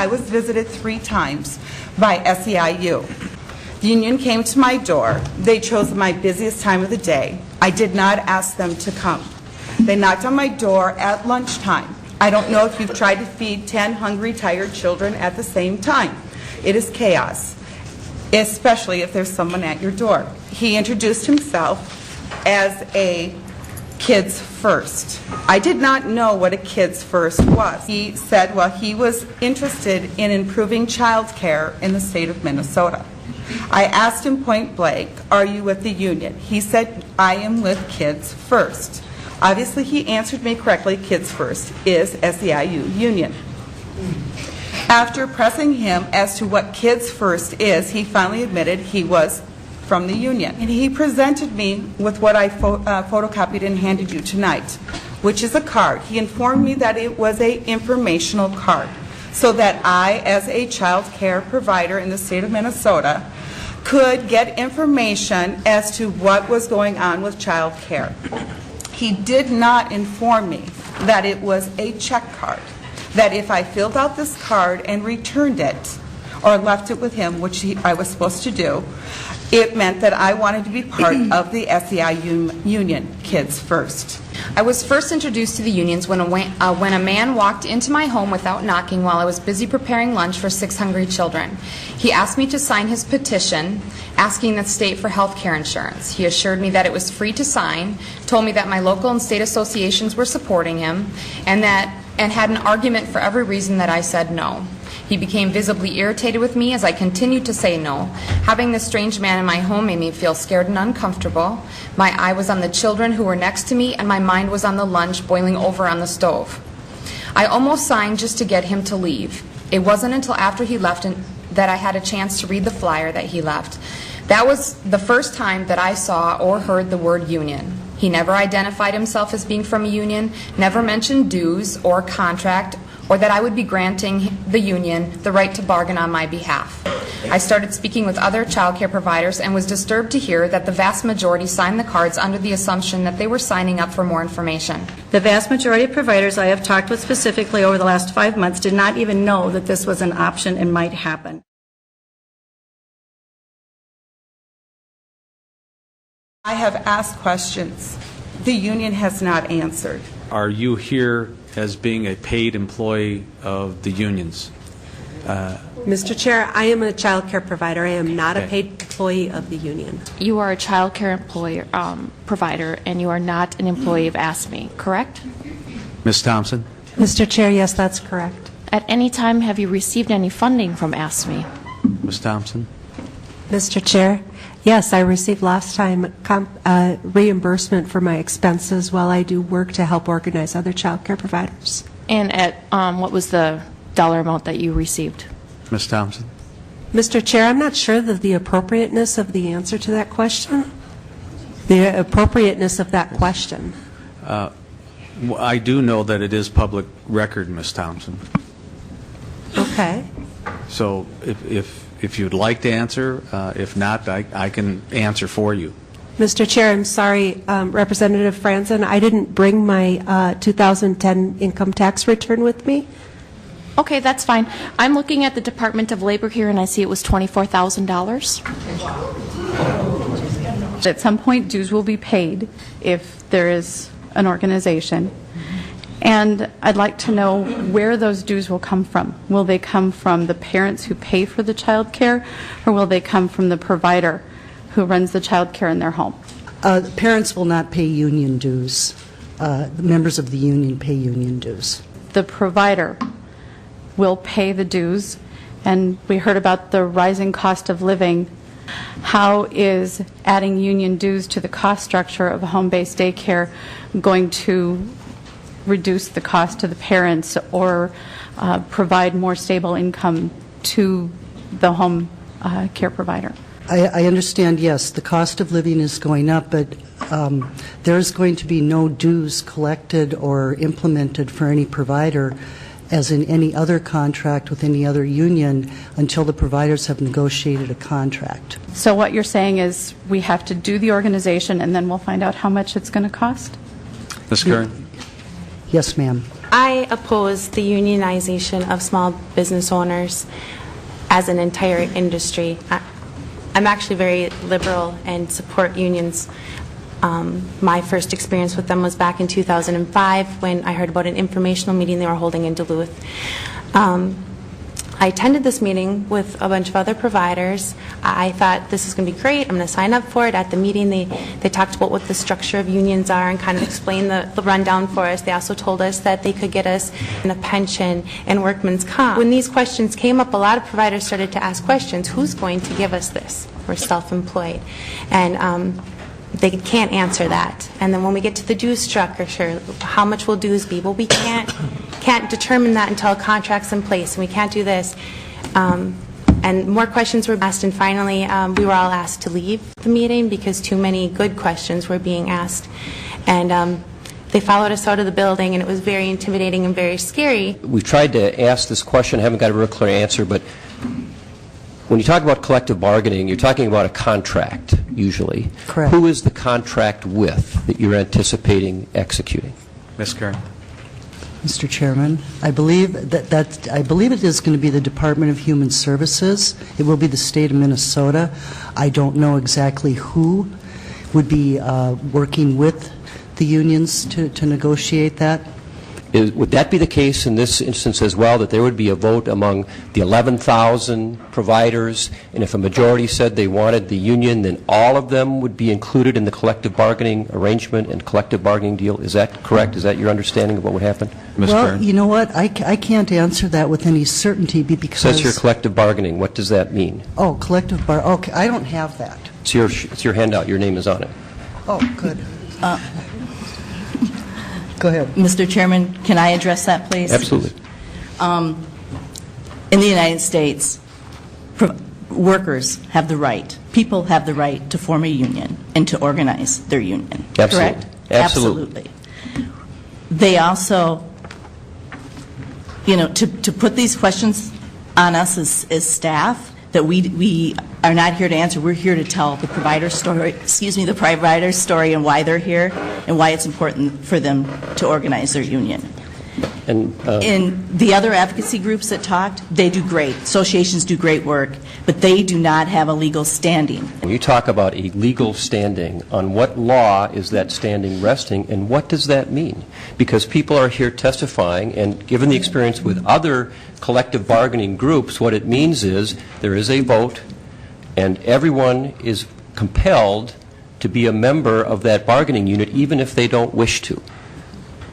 I was visited 3 times by SEIU. The union came to my door. They chose my busiest time of the day. I did not ask them to come. They knocked on my door at lunchtime. I don't know if you've tried to feed 10 hungry, tired children at the same time. It is chaos, especially if there's someone at your door. He introduced himself as a Kids First. I did not know what a Kids First was. He said, well, he was interested in improving child care in the state of Minnesota. I asked him point blank, are you with the union? He said, I am with Kids First. Obviously, he answered me correctly. Kids First is SEIU union. After pressing him as to what Kids First is, he finally admitted he was from the union. And he presented me with what I photocopied and handed you tonight, which is a card. He informed me that it was an informational card, so that I, as a child care provider in the state of Minnesota, could get information as to what was going on with child care. He did not inform me that it was a check card, that if I filled out this card and returned it or left it with him, which I was supposed to do, it meant that I wanted to be part of the SEIU union, Kids First. I was first introduced to the unions when a man walked into my home without knocking while I was busy preparing lunch for 6 hungry children. He asked me to sign his petition asking the state for health care insurance. He assured me that it was free to sign, told me that my local and state associations were supporting him, and had an argument for every reason that I said no. He became visibly irritated with me as I continued to say no. Having this strange man in my home made me feel scared and uncomfortable. My eye was on the children who were next to me, and my mind was on the lunch boiling over on the stove. I almost signed just to get him to leave. It wasn't until after he left that I had a chance to read the flyer that he left. That was the first time that I saw or heard the word union. He never identified himself as being from a union, never mentioned dues or contract, or that I would be granting the union the right to bargain on my behalf. I started speaking with other child care providers and was disturbed to hear that the vast majority signed the cards under the assumption that they were signing up for more information. The vast majority of providers I have talked with specifically over the last 5 months did not even know that this was an option and might happen. I have asked questions. The union has not answered. Are you here as being a paid employee of the unions? Mr. Chair, I am a child care provider. I am not a paid employee of the union. You are a child care employer, provider, and you are not an employee of AFSCME, correct? Ms. Thompson? Mr. Chair, yes, that's correct. At any time, have you received any funding from AFSCME? Ms. Thompson? Mr. Chair, yes, I received last time reimbursement for my expenses while I do work to help organize other child care providers. And at what was the dollar amount that you received? Ms. Thompson? Mr. Chair, I'm not sure of the appropriateness of the answer to that question. The appropriateness of that question. I do know that it is public record, Ms. Thompson. Okay. So if you'd like to answer, if not, I can answer for you. Mr. Chair, I'm sorry, Representative Franzen, I didn't bring my 2010 income tax return with me. Okay, that's fine. I'm looking at the Department of Labor here, and I see it was $24,000. At some point, dues will be paid if there is an organization. And I'd like to know where those dues will come from. Will they come from the parents who pay for the child care, or will they come from the provider who runs the child care in their home? Parents will not pay union dues. The members of the union pay union dues. The provider will pay the dues, and we heard about the rising cost of living. How is adding union dues to the cost structure of a home-based daycare going to reduce the cost to the parents or provide more stable income to the home care provider? I understand, yes, the cost of living is going up, but there is going to be no dues collected or implemented for any provider as in any other contract with any other union until the providers have negotiated a contract. So what you're saying is we have to do the organization and then we'll find out how much it's going to cost? Ms. Curran? Yes, ma'am. I oppose the unionization of small business owners as an entire industry. I'm actually very liberal and support unions. My first experience with them was back in 2005 when I heard about an informational meeting they were holding in Duluth. I attended this meeting with a bunch of other providers. I thought this is going to be great. I'm going to sign up for it. At the meeting, they talked about what the structure of unions are and kind of explained the rundown for us. They also told us that they could get us in a pension and workman's comp. When these questions came up, a lot of providers started to ask questions. Who's going to give us this? We're self-employed. And they can't answer that. And then when we get to the dues structure, how much will dues be? Well, we can't determine that until a contract's in place, and we can't do this. And more questions were asked, and finally we were all asked to leave the meeting because too many good questions were being asked. And they followed us out of the building, and it was very intimidating and very scary. We've tried to ask this question, haven't got a real clear answer, but when you talk about collective bargaining, you're talking about a contract, usually. Correct. Who is the contract with that you're anticipating executing? Ms. Kern. Mr. Chairman, I believe I believe it is going to be the Department of Human Services. It will be the state of Minnesota. I don't know exactly who would be working with the unions to negotiate that. Would that be the case in this instance as well, that there would be a vote among the 11,000 providers, and if a majority said they wanted the union, then all of them would be included in the collective bargaining arrangement and collective bargaining deal? Is that correct? Is that your understanding of what would happen? Ms. Well, Kern. you know what? I can't answer that with any certainty because... So that's your collective bargaining. What does that mean? Oh, collective bar... Okay, I don't have that. It's your handout. Your name is on it. Oh, good. Go ahead. Mr. Chairman, can I address that, please? Absolutely. In the United States, workers have the right, people have the right to form a union and to organize their union. Absolutely. Correct? Absolutely. They also, to put these questions on us as staff that we are not here to answer. We're here to tell the provider's story and why they're here and why it's important for them to organize their union. And the other advocacy groups that talked, they do great. Associations do great work, but they do not have a legal standing. When you talk about a legal standing, on what law is that standing resting, and what does that mean? Because people are here testifying, and given the experience with other collective bargaining groups, what it means is there is a vote, and everyone is compelled to be a member of that bargaining unit, even if they don't wish to.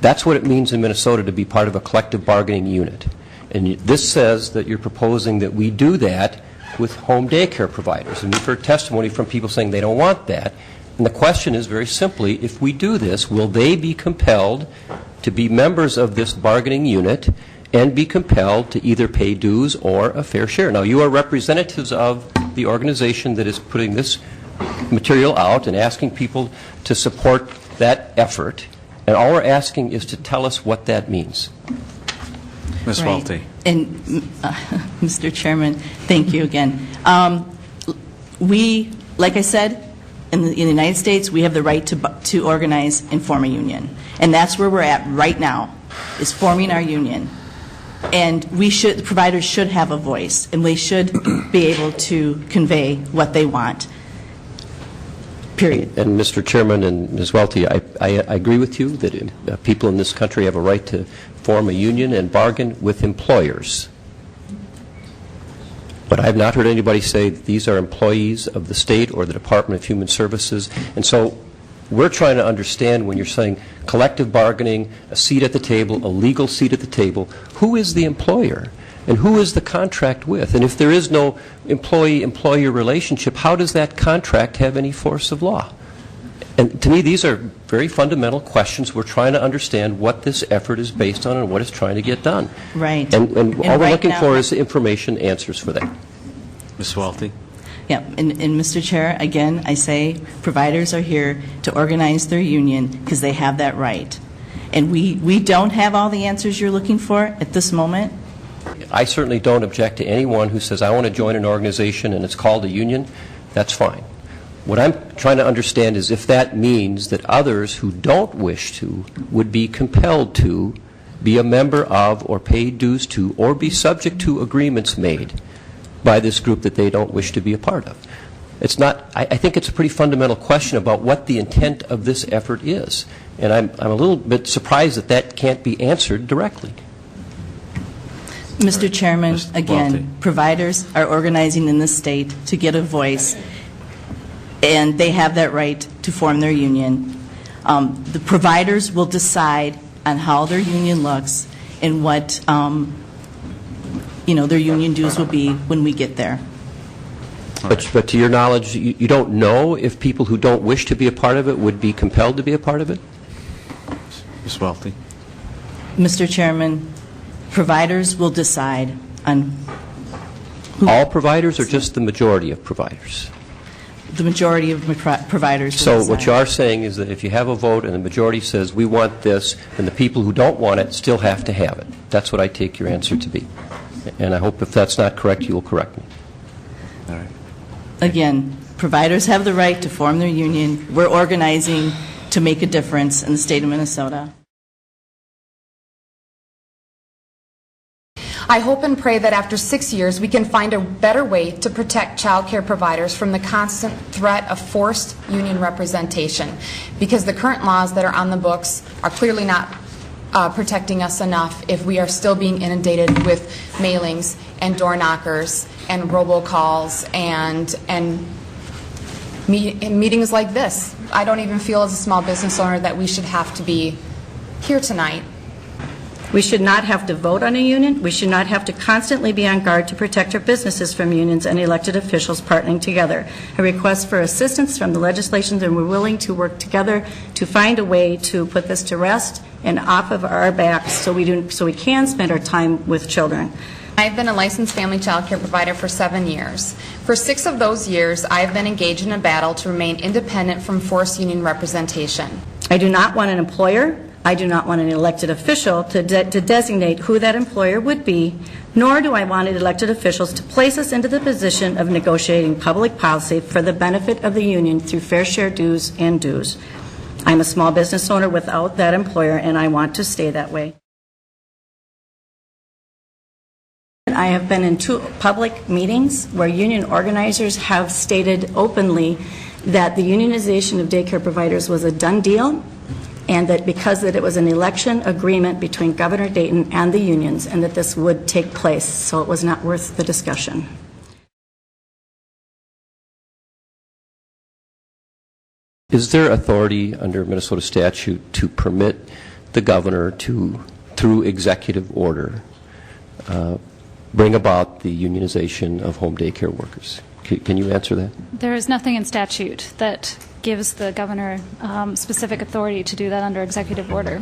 That's what it means in Minnesota to be part of a collective bargaining unit. And this says that you're proposing that we do that with home daycare providers. And we've heard testimony from people saying they don't want that. And the question is very simply, if we do this, will they be compelled to be members of this bargaining unit and be compelled to either pay dues or a fair share? Now, you are representatives of the organization that is putting this material out and asking people to support that effort. And all we're asking is to tell us what that means. Ms. Welty. And, Mr. Chairman, thank you again. We, like I said, in the United States, we have the right to organize and form a union. And that's where we're at right now, is forming our union. And the providers should have a voice, and they should be able to convey what they want. Period. And Mr. Chairman and Ms. Welty, I agree with you that people in this country have a right to form a union and bargain with employers. But I have not heard anybody say that these are employees of the state or the Department of Human Services. And so we're trying to understand, when you're saying collective bargaining, a seat at the table, a legal seat at the table, who is the employer? And who is the contract with? And if there is no employee-employer relationship, how does that contract have any force of law? And to me, these are very fundamental questions. We're trying to understand what this effort is based on and what it's trying to get done. Right. And all we're looking for is information, answers for that. Ms. Welty. Yeah, and Mr. Chair, again, I say providers are here to organize their union because they have that right. And we don't have all the answers you're looking for at this moment. I certainly don't object to anyone who says, I want to join an organization and it's called a union. That's fine. What I'm trying to understand is if that means that others who don't wish to would be compelled to be a member of or pay dues to or be subject to agreements made by this group that they don't wish to be a part of? It's not, I think it's a pretty fundamental question about what the intent of this effort is. And I'm a little bit surprised that that can't be answered directly. Mr. Chairman, Ms. again, Welty. providers are organizing in this state to get a voice, and they have that right to form their union. The providers will decide on how their union looks and what, their union dues will be when we get there. But to your knowledge, you don't know if people who don't wish to be a part of it would be compelled to be a part of it? Ms. Welty. Mr. Chairman, providers will decide on All providers or just the majority of providers? the majority of providers will So decide. what you are saying is that if you have a vote and the majority says we want this, then the people who don't want it still have to have it. That's what I take your answer to be. And I hope if that's not correct, you will correct me. All right. Again, providers have the right to form their union. We're organizing to make a difference in the state of Minnesota. I hope and pray that after 6 years, we can find a better way to protect child care providers from the constant threat of forced union representation, because the current laws that are on the books are clearly not protecting us enough if we are still being inundated with mailings and door knockers and robocalls and meetings like this. I don't even feel as a small business owner that we should have to be here tonight. We should not have to vote on a union. We should not have to constantly be on guard to protect our businesses from unions and elected officials partnering together. A request for assistance from the legislation, and we're willing to work together to find a way to put this to rest and off of our backs so we can spend our time with children. I've been a licensed family child care provider for 7 years. For 6 of those years, I've been engaged in a battle to remain independent from forced union representation. I do not want an employer, I do not want an elected official to designate who that employer would be, nor do I want elected officials to place us into the position of negotiating public policy for the benefit of the union through fair share dues and dues. I'm a small business owner without that employer, and I want to stay that way. I have been in 2 public meetings where union organizers have stated openly that the unionization of daycare providers was a done deal, and that because it was an election agreement between Governor Dayton and the unions, and that this would take place, so it was not worth the discussion. Is there authority under Minnesota statute to permit the governor to, through executive order, bring about the unionization of home daycare workers? Can you answer that? There is nothing in statute that gives the governor specific authority to do that under executive order.